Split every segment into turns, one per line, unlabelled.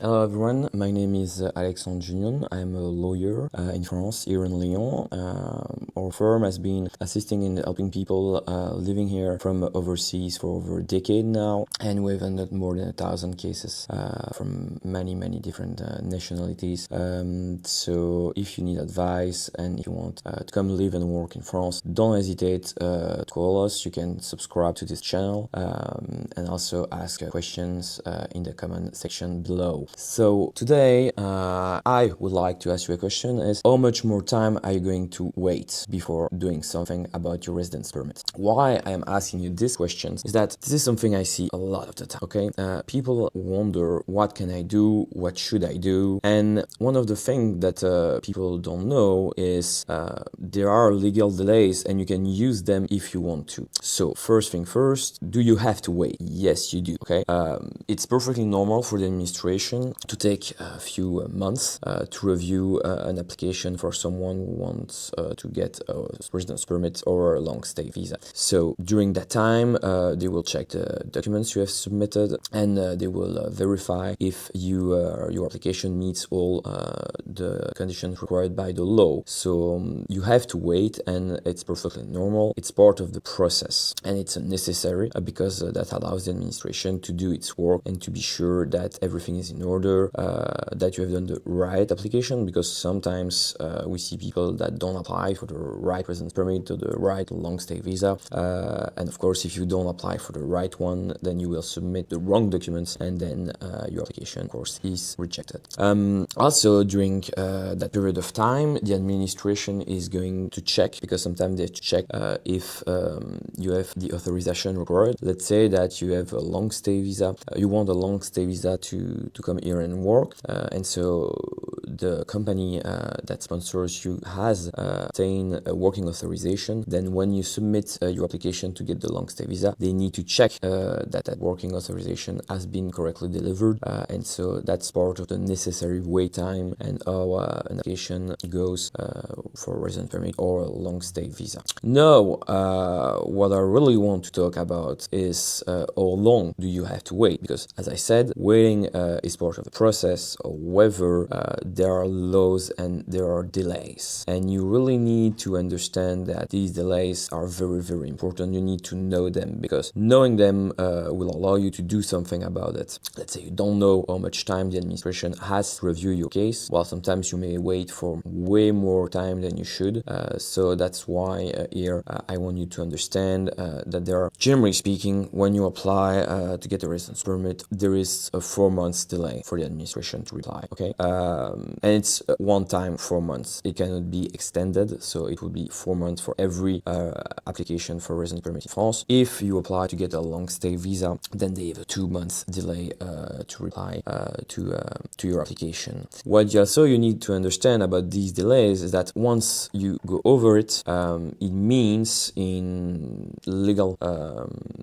Hello everyone, my name is Alexandre Gillioen. I'm a lawyer in France, here in Lyon. Our firm has been assisting in helping people living here from overseas for over a decade now, and we've handled more than 1,000 cases from many different nationalities. So if you need advice and if you want to come live and work in France, don't hesitate to call us. You can subscribe to this channel and also ask questions in the comment section below. So today I would like to ask you a question is how much more time are you going to wait before doing something about your residence permit? Why I am asking you this question is that this is something I see a lot of the time, okay? People wonder, what can I do? What should I do? And one of the things that people don't know is there are legal delays and you can use them if you want to. So first thing first, do you have to wait? Yes, you do, okay? It's perfectly normal for the administration to take a few months to review an application for someone who wants to get a residence permit or a long stay visa. So during that time, they will check the documents you have submitted and they will verify if your application meets all the conditions required by the law. So you have to wait, and it's perfectly normal. It's part of the process and it's necessary because that allows the administration to do its work and to be sure that everything is in order, that you have done the right application, because sometimes we see people that don't apply for the right residence permit or the right long stay visa, and of course if you don't apply for the right one, then you will submit the wrong documents and then your application of course is rejected. Also during that period of time, the administration is going to check, because sometimes they have to check if you have the authorization required. Let's say that you have a long stay visa, you want a long stay visa to come here and work, and so the company that sponsors you has obtained a working authorization. Then when you submit your application to get the long stay visa, they need to check that working authorization has been correctly delivered, and so that's part of the necessary wait time and how an application goes for a residence permit or a long stay visa. Now, what I really want to talk about is how long do you have to wait, because as I said, waiting is part of the process. However, there are laws and there are delays, and you really need to understand that these delays are very important. You need to know them, because knowing them will allow you to do something about it. Let's say you don't know how much time the administration has to review your case. Well, sometimes you may wait for way more time than you should. So that's why here I want you to understand that there are, generally speaking, when you apply to get a residence permit, there is a 4 months delay for the administration to reply, okay? And it's one time 4 months. It cannot be extended, so it would be 4 months for every application for residence permit in France. If you apply to get a long stay visa, then they have a 2 months delay to reply to your application. What also you need to understand about these delays is that once you go over it, it means in legal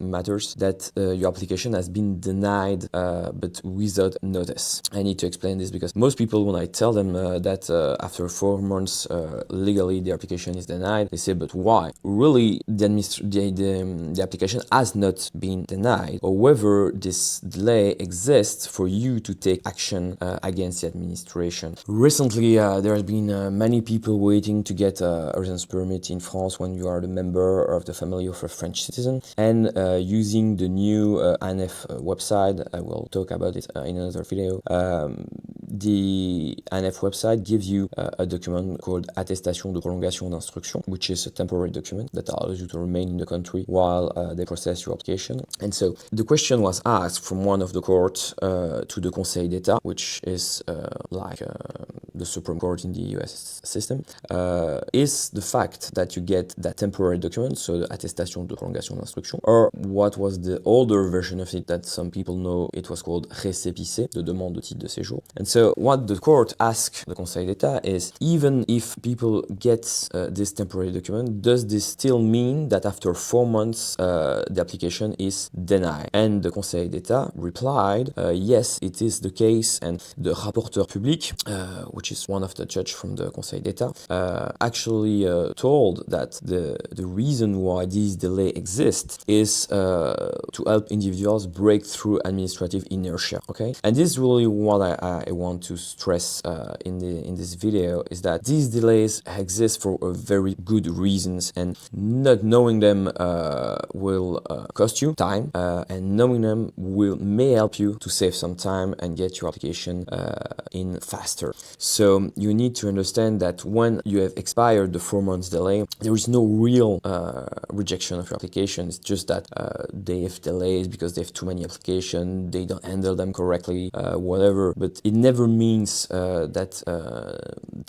matters that your application has been denied, but without notice. I need to explain this because most people, when I tell them that after 4 months legally the application is denied, they say, but why? Really, the application has not been denied. However, this delay exists for you to take action against the administration. Recently, there has been many people waiting to get a residence permit in France when you are the member of the family of a French citizen, and using the new ANF website, I will talk about it in another video. The ANF website gives you a document called Attestation de prolongation d'instruction, which is a temporary document that allows you to remain in the country while they process your application. And so the question was asked from one of the courts to the Conseil d'État, which is like the Supreme Court in the US system, is the fact that you get that temporary document, so the Attestation de prolongation d'instruction, or what was the older version of it that some people know, it was called récépissé, de demande de titre de séjour. And so what the court asked the Conseil d'État is, even if people get this temporary document, does this still mean that after 4 months the application is denied? And the Conseil d'État replied, yes, it is the case, and the rapporteur public, which which is one of the judge from the Conseil d'État, actually told that the reason why this delay exists is to help individuals break through administrative inertia. Okay, and this is really what I want to stress in this video, is that these delays exist for a very good reasons, and not knowing them will cost you time, and knowing them may help you to save some time and get your application in faster. So you need to understand that when you have expired the 4 months delay, there is no real rejection of your application. It's just that they have delays because they have too many applications, they don't handle them correctly, whatever. But it never means that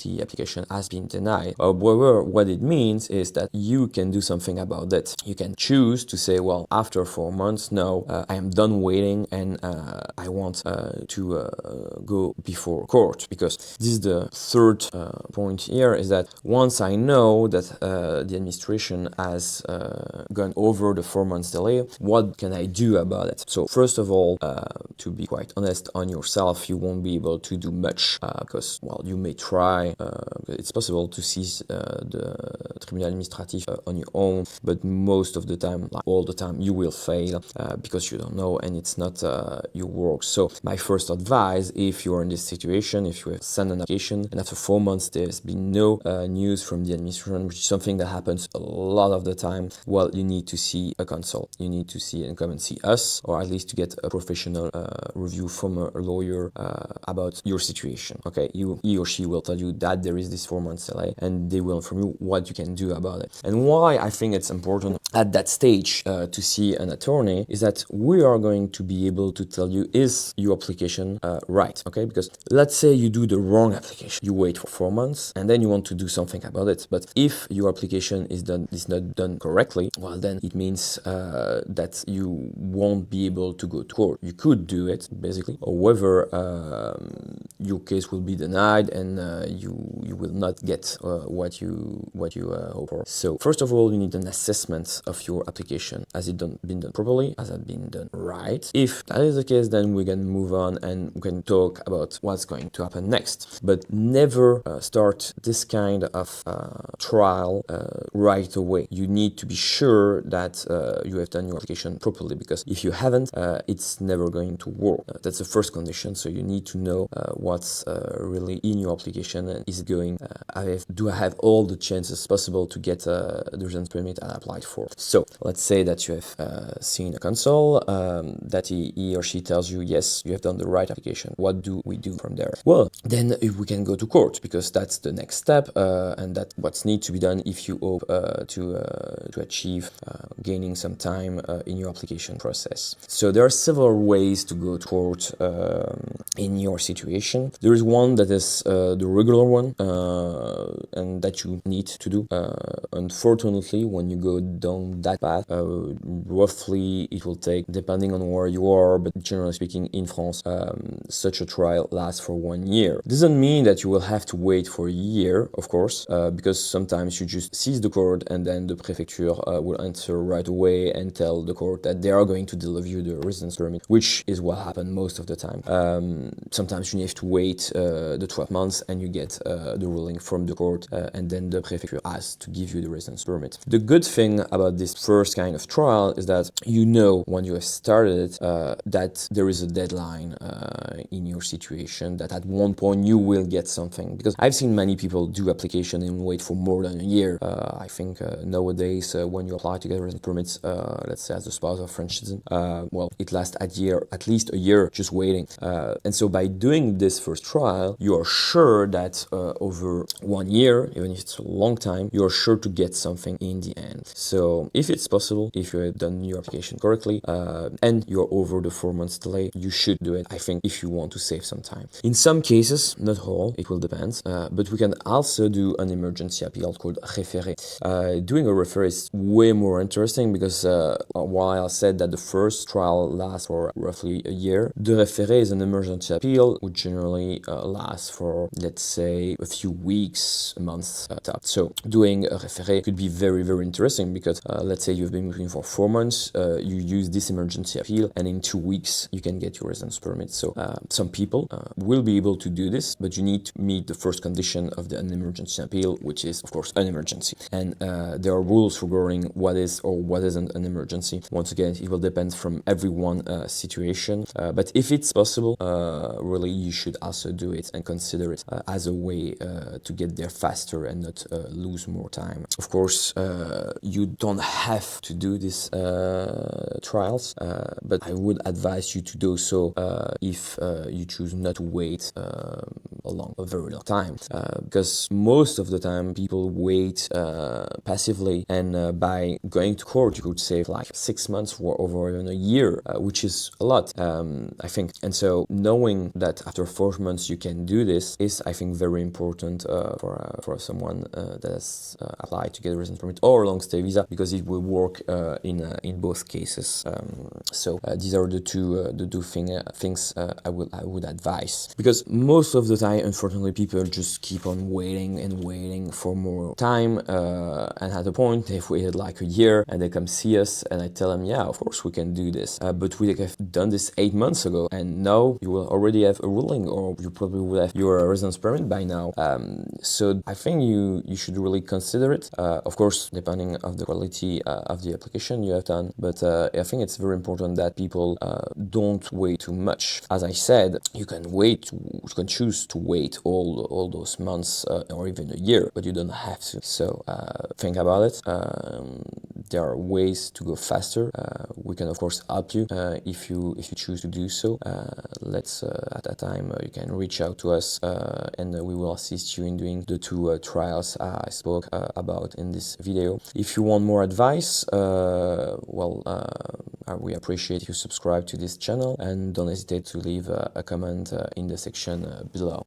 the application has been denied. However, what it means is that you can do something about it. You can choose to say, well, after 4 months, no, I am done waiting, and I want to go before court. Because this is the third point here, is that once I know that the administration has gone over the 4 months delay, what can I do about it? So first of all, to be quite honest on yourself, you won't be able to do much because, well, you may try, it's possible to seize the tribunal administratif on your own, but most of the time, like all the time, you will fail because you don't know, and it's not your work. So my first advice, if you're in this situation, if you have sent an application and after 4 months there's been no news from the administration, which is something that happens a lot of the time, well, you need to see a consult. You need to see and come and see us, or at least to get a professional review from a lawyer about your situation. Okay, he or she will tell you that there is this 4 months delay, and they will inform you what you can do about it. And why I think it's important at that stage to see an attorney is that we are going to be able to tell you, is your application right? Okay, because let's say you do the wrong application, you wait for 4 months, and then you want to do something about it. But if your application is not done correctly, well, then it means that you won't be able to go to court. You could do it basically, however, your case will be denied, and you will not get what you hope for. So first of all, you need an assessment of your application. Has it been done properly? Has it been done right? If that is the case, then we can move on and we can talk about what's going to happen next. But never start this kind of trial right away. You need to be sure that you have done your application properly, because if you haven't, it's never going to work. That's the first condition. So you need to know what's really in your application, and is it going, do I have all the chances possible to get the residence permit I applied for. So let's say that you have seen a consul, that he or she tells you, yes, you have done the right application. What do we do from there? Well, then we can go to court, because that's the next step, and that's what's need to be done if you hope to achieve gaining some time in your application process. So there are several ways to go to court in your situation. There is one that is the regular one, and that you need to do. Unfortunately, when you go down that path, roughly it will take, depending on where you are, but generally speaking in France, such a trial lasts for 1 year. Doesn't mean that you will have to wait for a year, of course, because sometimes you just seize the court, and then the prefecture will answer right away and tell the court that they are going to deliver you the residence permit, which is what happened most of the time. Sometimes you have to wait the 12 months and you get the ruling from the court, and then the prefecture has to give you the residence permit. The good thing about this first kind of trial is that you know when you have started that there is a deadline in your situation, that at one point you will get something. Because I've seen many people do application and wait for more than a year. I think nowadays when you apply to get residence permits, let's say as a spouse of French citizen, well, it lasts at least a year just waiting. And so by doing this first trial, you are sure that over 1 year, even if it's a long time, you are sure to get something in the end. So if it's possible, if you have done your application correctly, and you're over the 4 months delay, you should do it, I think, if you want to save some time. In some cases, not all, it will depend, but we can also do an emergency appeal called référé. Doing a référé is way more interesting, because while I said that the first trial lasts for roughly a year, the référé is an emergency appeal, which generally generally lasts for, let's say, a few weeks, a month top. So doing a référé could be very, very interesting because let's say you've been looking for 4 months, you use this emergency appeal, and in 2 weeks you can get your residence permit. So some people will be able to do this, but you need to meet the first condition of an emergency appeal, which is of course an emergency. And there are rules regarding what is or what isn't an emergency. Once again, it will depend from everyone situation, but if it's possible, really you should also do it and consider it as a way to get there faster and not lose more time. Of course, you don't have to do these trials, but I would advise you to do so if you choose not to wait a very long time, because most of the time people wait passively, and by going to court you could save like 6 months or over even a year, which is a lot, I think. And so knowing that after 4 months you can do this is, I think, very important for someone that has applied to get a residence permit or a long stay visa, because it will work in both cases. So these are the two things I would advise, because most of the time, unfortunately, people just keep on waiting and waiting for more time, and at a point they've waited like a year and they come see us and I tell them, yeah, of course we can do this, but we have done this 8 months ago, and now you will already have a ruling, or you probably will have your residence permit by now. So I think you should really consider it, of course depending on the quality of the application you have done, but I think it's very important that people don't wait too much. As I said, you can choose to wait all those months or even a year, but you don't have to. So think about it. There are ways to go faster. We can of course help you if you choose to do so. At that time you can reach out to us, and we will assist you in doing the 2 trials I spoke about in this video. If you want more advice, we appreciate you subscribe to this channel, and don't hesitate to leave a comment in the section below.